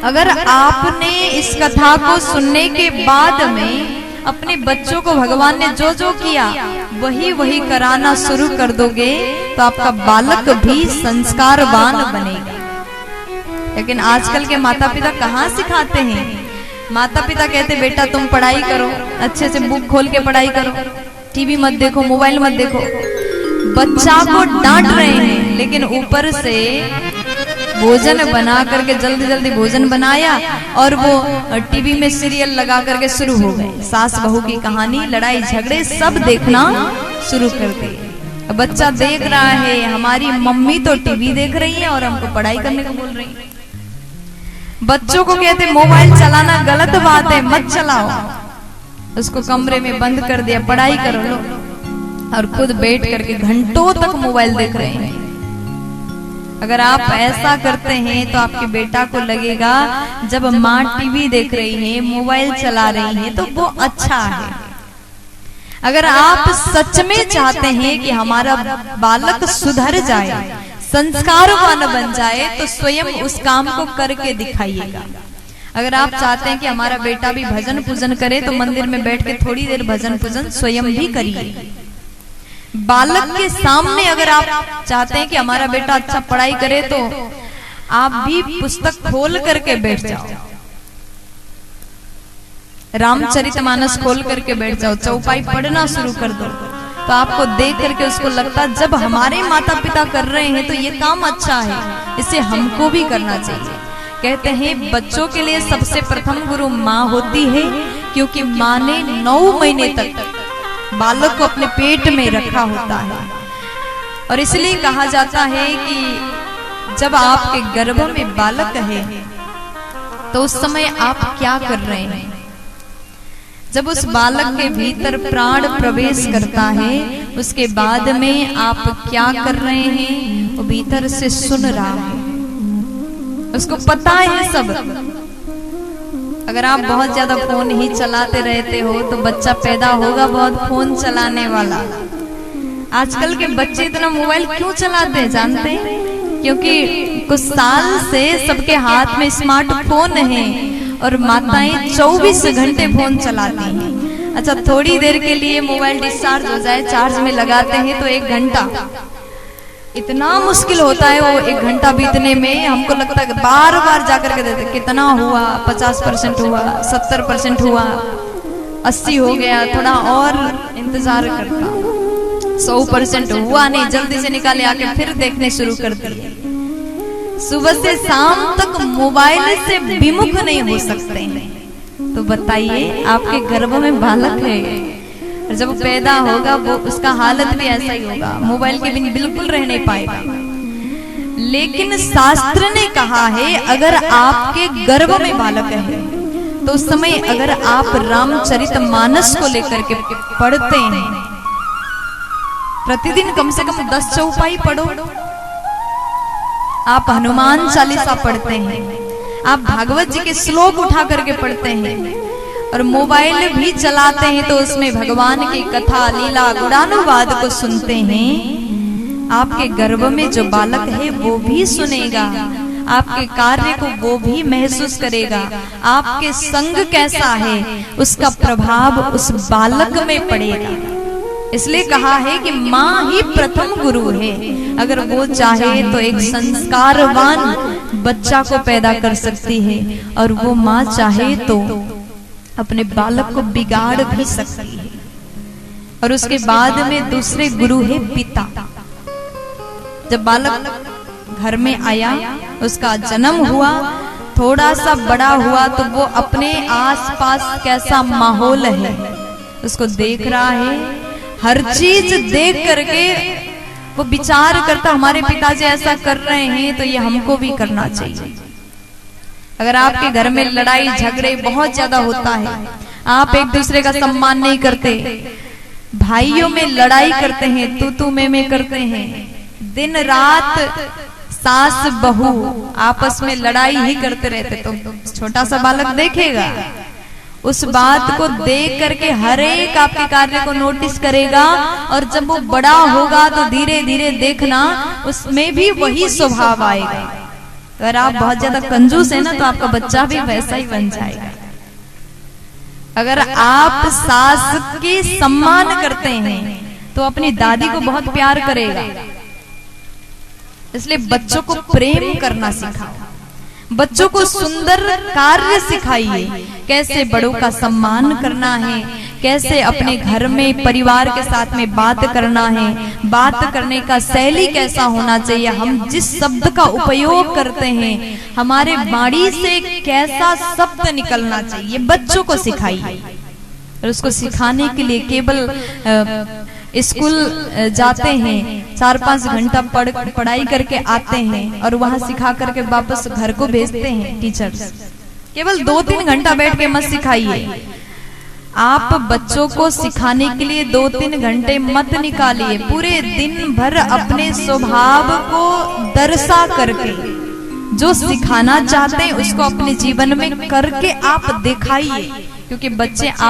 अगर आपने इस कथा को सुनने के बाद में अपने बच्चों को भगवान ने जो जो किया वही वही कराना शुरू कर दोगे तो आपका बालक भी संस्कारवान बनेगा। लेकिन आजकल के माता पिता कहाँ सिखाते हैं? माता पिता कहते बेटा तुम पढ़ाई करो, अच्छे से बुक खोल के पढ़ाई करो, टीवी मत देखो, मोबाइल मत देखो। बच्चा को डांट रहे हैं लेकिन ऊपर से भोजन बना करके जल्दी जल्दी भोजन बनाया और वो टीवी में सीरियल लगा करके शुरू हो गए। सास बहू की कहानी, लड़ाई झगड़े सब देखना शुरू कर दिए। बच्चा देख रहा है हमारी मम्मी तो टीवी देख रही है और हमको पढ़ाई करने को बोल रही है। बच्चों को कहते मोबाइल चलाना गलत बात है, मत चलाओ। उसको कमरे में बंद कर दिया, पढ़ाई करो लो, और खुद बैठ करके घंटों तक मोबाइल देख रहे हैं। अगर आप ऐसा करते हैं तो आपके बेटा को लगेगा जब माँ टीवी देख रही है, मोबाइल चला रही है तो वो अच्छा है। अगर आप सच में चाहते हैं कि हमारा बालक सुधर जाए, संस्कारवान बन जाए, तो स्वयं उस काम को करके दिखाइएगा। अगर आप चाहते हैं कि हमारा बेटा भी भजन पूजन करे तो मंदिर में बैठ के थोड़ी देर भजन पूजन स्वयं भी करिए। बालक के सामने अगर आप चाहते हैं कि हमारा बेटा अच्छा पढ़ाई करे तो आप भी पुस्तक खोल करके बैठ जाओ, रामचरितमानस खोल करके बैठ जाओ, चौपाई पढ़ना शुरू कर दो, तो आपको देख करके उसको लगता है जब हमारे माता पिता कर रहे हैं तो ये काम अच्छा है, इसे हमको भी करना चाहिए। कहते हैं बच्चों के लिए सबसे प्रथम गुरु माँ होती है, क्योंकि माँ ने 9 महीने तक बालक को अपने पेट में रखा होता है। और इसलिए कहा जाता है कि जब आपके गर्भ में बालक है तो उस समय आप क्या कर रहे हैं। जब उस बालक के भीतर प्राण प्रवेश करता है उसके बाद में आप क्या कर रहे हैं, वो भीतर से सुन रहा है, उसको पता है सब। अगर आप बहुत ज्यादा फोन ही चलाते रहते हो तो बच्चा पैदा होगा बहुत फोन चलाने वाला। आजकल के बच्चे इतना मोबाइल क्यों चलाते हैं जानते हैं? क्योंकि कुछ साल से सबके हाथ में स्मार्टफोन है और माताएं 24 घंटे फोन चलाती हैं। अच्छा थोड़ी देर के लिए मोबाइल डिस्चार्ज हो जाए, चार्ज में लगाते हैं तो 1 घंटा, इतना मुश्किल होता है वो 1 घंटा बीतने में। हमको लगता है बार बार जाकर के देते कितना हुआ, 50% हुआ, 70% हुआ, 80 हो गया, थोड़ा और इंतजार करता, 100% हुआ नहीं, जल्दी से निकाले आके फिर देखने शुरू कर दिए। सुबह से शाम तक मोबाइल से विमुख नहीं हो सकते हैं। तो बताइए आपके गर्भ में बालक है, जब पैदा होगा वो उसका हालत भी ऐसा ही होगा, मोबाइल के बिना बिल्कुल रह नहीं पाएगा। लेकिन शास्त्र ने कहा है अगर आपके गर्भ में बालक है तो उस समय अगर आप रामचरितमानस को लेकर के पढ़ते हैं, प्रतिदिन कम से कम 10 चौपाई पढ़ो, आप हनुमान चालीसा पढ़ते हैं, आप भागवत जी के श्लोक उठा करके पढ़ते हैं, और मोबाइल भी चलाते हैं तो उसमें भगवान की कथा लीला गुणानुवाद को सुनते हैं, आपके गर्भ में जो बालक है वो भी सुनेगा, आपके कार्य को वो भी महसूस करेगा, आपके संग कैसा है उसका प्रभाव उस बालक में पड़ेगा। इसलिए कहा है कि माँ ही प्रथम गुरु है। अगर वो चाहे तो एक संस्कारवान बच्चा को पैदा कर सकती है, और वो माँ चाहे तो अपने बालक को बिगाड़ भी सकती है। और उसके बाद में दूसरे गुरु है पिता। जब बालक घर में आया, उसका जन्म हुआ, थोड़ा सा बड़ा हुआ तो वो अपने आसपास कैसा माहौल है उसको देख रहा है, हर चीज देख करके वो विचार करता हमारे पिताजी ऐसा कर रहे हैं तो ये हमको भी करना चाहिए। अगर आपके घर में लड़ाई झगड़े बहुत ज्यादा होता है, आप एक दूसरे का सम्मान नहीं करते, भाइयों में लड़ाई करते हैं, तू में करते हैं, दिन रात सास बहू आपस में लड़ाई ही करते रहते, तो छोटा सा बालक देखेगा, उस बात को देख करके हर एक आपके कार्य को नोटिस करेगा, और जब वो बड़ा होगा तो धीरे धीरे देखना उसमें भी वही स्वभाव आएगा। अगर आप बहुत ज्यादा कंजूस है ना तो आपका बच्चा भी वैसा ही बन जाएगा। अगर आप सास के सम्मान करते हैं तो अपनी दादी को बहुत प्यार करेगा। इसलिए बच्चों को प्रेम करना सिखाओ, बच्चों को सुंदर कार्य सिखाइए, कैसे बड़ों का सम्मान करना है, कैसे अपने घर में परिवार के साथ में बात करना है, बात करने का शैली कैसा होना चाहिए, हम जिस शब्द का उपयोग करते हैं हमारे वाणी से कैसा शब्द निकलना चाहिए, बच्चों को सिखाइए। और उसको सिखाने के लिए केवल स्कूल जाते हैं, 4-5 घंटा पढ़ाई करके आते हैं और वहां सिखा करके वापस घर को भेजते हैं टीचर्स। केवल 2-3 घंटा बैठ के मत सिखाइए। आप बच्चों को सिखाने के लिए 2-3 घंटे मत निकालिए, पूरे दिन भर अपने स्वभाव को दर्शा करके जो सिखाना चाहते हैं उसको अपने जीवन में करके आप दिखाइए, क्योंकि बच्चे आप